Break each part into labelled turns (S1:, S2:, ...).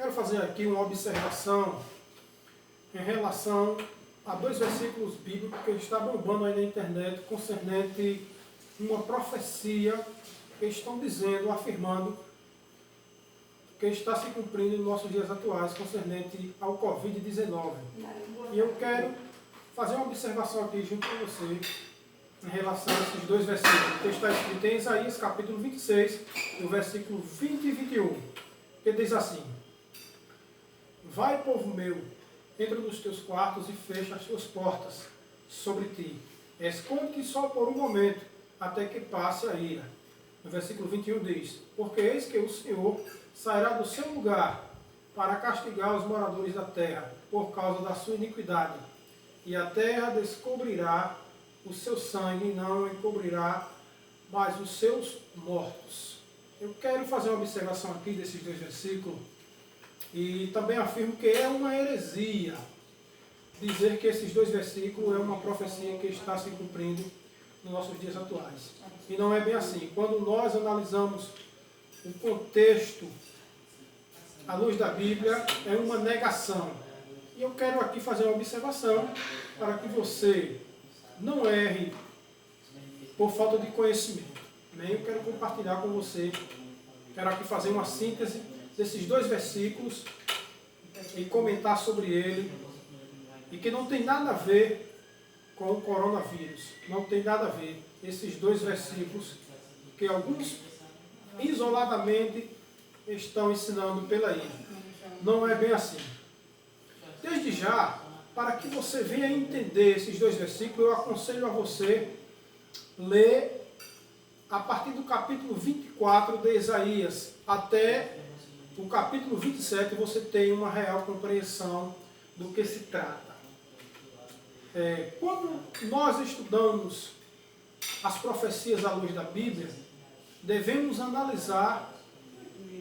S1: Quero fazer aqui uma observação em relação a dois versículos bíblicos que está bombando aí na internet concernente uma profecia que estão dizendo, afirmando que está se cumprindo nos nossos dias atuais concernente ao Covid-19. E eu quero fazer uma observação aqui junto com você em relação a esses dois versículos, que está escrito em Isaías capítulo 26, no versículo 20 e 21, que diz assim: Vai, povo meu, entra nos teus quartos e fecha as tuas portas sobre ti. Esconde-te só por um momento, até que passe a ira. No versículo 21 diz: Porque eis que o Senhor sairá do seu lugar para castigar os moradores da terra, por causa da sua iniquidade. E a terra descobrirá o seu sangue e não encobrirá mais os seus mortos. Eu quero fazer uma observação aqui desses dois versículos e também afirmo que é uma heresia dizer que esses dois versículos é uma profecia que está se cumprindo nos nossos dias atuais. E não é bem assim. Quando nós analisamos o contexto à luz da Bíblia, é uma negação. E eu quero aqui fazer uma observação para que você não erre por falta de conhecimento. Eu quero compartilhar com você, quero aqui fazer uma síntese desses dois versículos e comentar sobre ele, e que não tem nada a ver com o coronavírus. Não tem nada a ver esses dois versículos que alguns isoladamente estão ensinando pela aí. Não é bem assim. Desde já, para que você venha entender esses dois versículos, eu aconselho a você ler a partir do capítulo 24 de Isaías até o capítulo 27, você tem uma real compreensão do que se trata. Quando nós estudamos as profecias à luz da Bíblia, devemos analisar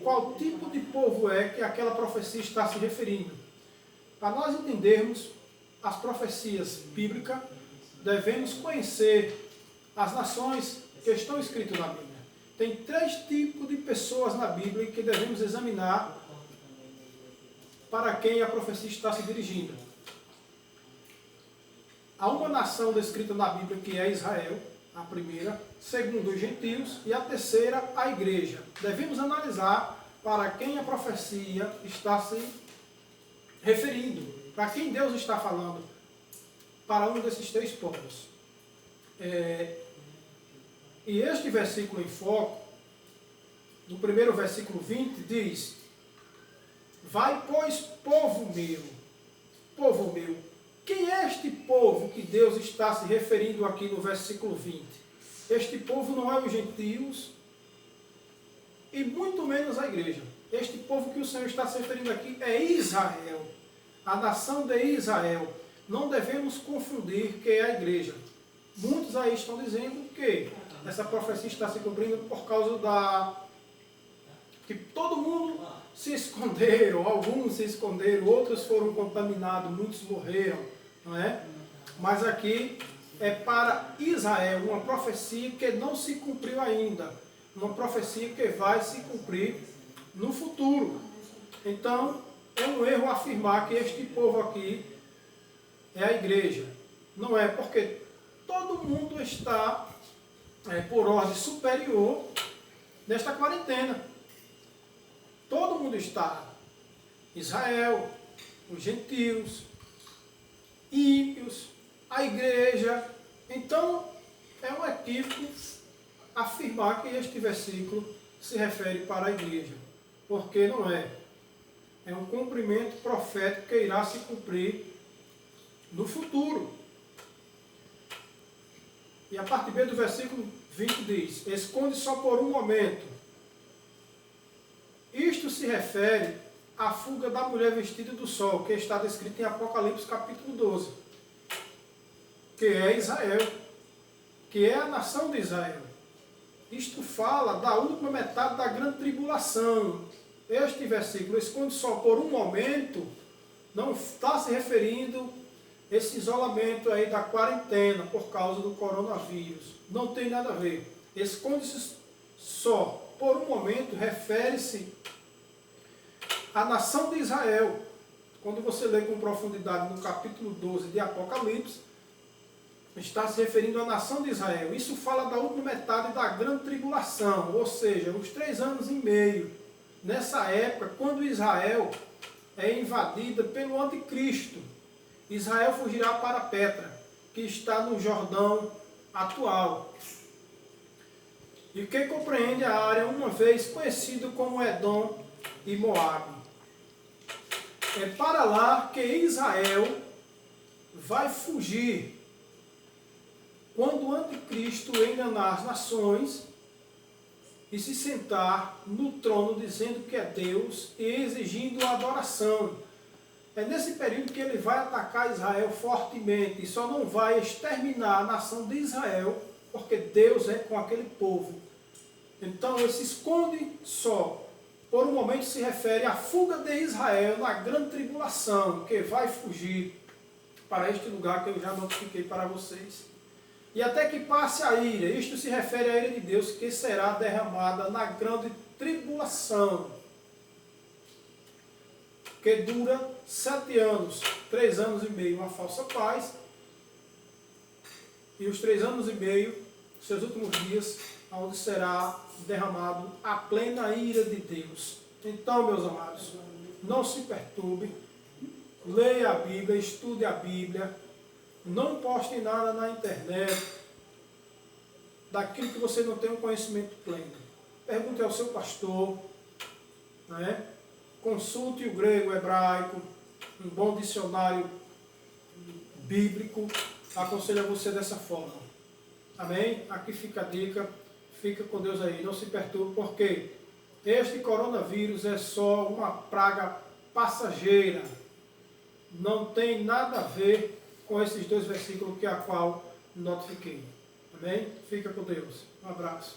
S1: qual tipo de povo é que aquela profecia está se referindo. Para nós entendermos as profecias bíblicas, devemos conhecer as nações que estão escritas na Bíblia. Tem três tipos de pessoas na Bíblia que devemos examinar para quem a profecia está se dirigindo. Há uma nação descrita na Bíblia que é Israel, a primeira, segundo os gentios, e a terceira, a igreja. Devemos analisar para quem a profecia está se referindo, para quem Deus está falando, para um desses três povos. E este versículo em foco, no primeiro versículo 20, diz: Vai, pois, povo meu. Povo meu. Quem é este povo que Deus está se referindo aqui no versículo 20? Este povo não é os gentios e muito menos a igreja. Este povo que o Senhor está se referindo aqui é Israel, a nação de Israel. Não devemos confundir que é a igreja. Muitos aí estão dizendo que essa profecia está se cumprindo por causa que todo mundo se esconderam, alguns se esconderam, outros foram contaminados, muitos morreram, não é? Mas aqui é para Israel, uma profecia que não se cumpriu ainda, uma profecia que vai se cumprir no futuro. Então, é um erro afirmar que este povo aqui é a igreja. Não é, porque todo mundo está por ordem superior nesta quarentena. Todo mundo está. Israel, os gentios, ímpios, a igreja. Então, é um equívoco afirmar que este versículo se refere para a igreja. Porque não é. É um cumprimento profético que irá se cumprir no futuro. E a parte B do versículo 20 diz: Esconde só por um momento. Isto se refere à fuga da mulher vestida do sol, que está descrito em Apocalipse capítulo 12, que é Israel, que é a nação de Israel. Isto fala da última metade da grande tribulação. Este versículo, esconde só por um momento, não está se referindo a esse isolamento aí da quarentena por causa do coronavírus. Não tem nada a ver. Esconde-se só por um momento refere-se a nação de Israel, quando você lê com profundidade no capítulo 12 de Apocalipse, está se referindo à nação de Israel. Isso fala da última metade da grande tribulação, ou seja, os 3 anos e meio. Nessa época, quando Israel é invadida pelo anticristo, Israel fugirá para Petra, que está no Jordão atual, e que compreende a área uma vez conhecido como Edom e Moabe. É para lá que Israel vai fugir quando o anticristo enganar as nações e se sentar no trono dizendo que é Deus e exigindo a adoração. É nesse período que ele vai atacar Israel fortemente e só não vai exterminar a nação de Israel, porque Deus é com aquele povo. Então ele se esconde só. Por um momento se refere à fuga de Israel na grande tribulação, que vai fugir para este lugar que eu já notifiquei para vocês. E até que passe a ira, isto se refere à ira de Deus, que será derramada na grande tribulação, que dura 7 anos, 3 anos e meio, uma falsa paz, e os 3 anos e meio, seus últimos dias, onde será derramado a plena ira de Deus. Então, meus amados, não se perturbe, leia a Bíblia, estude a Bíblia, não poste nada na internet daquilo que você não tem um conhecimento pleno. Pergunte ao seu pastor, né? Consulte o grego, o hebraico, um bom dicionário bíblico, aconselho a você dessa forma. Amém? Aqui fica a dica, fica com Deus aí, não se perturbe, porque este coronavírus é só uma praga passageira, não tem nada a ver com esses 2 versículos que a qual notifiquei. Amém? Fica com Deus. Um abraço.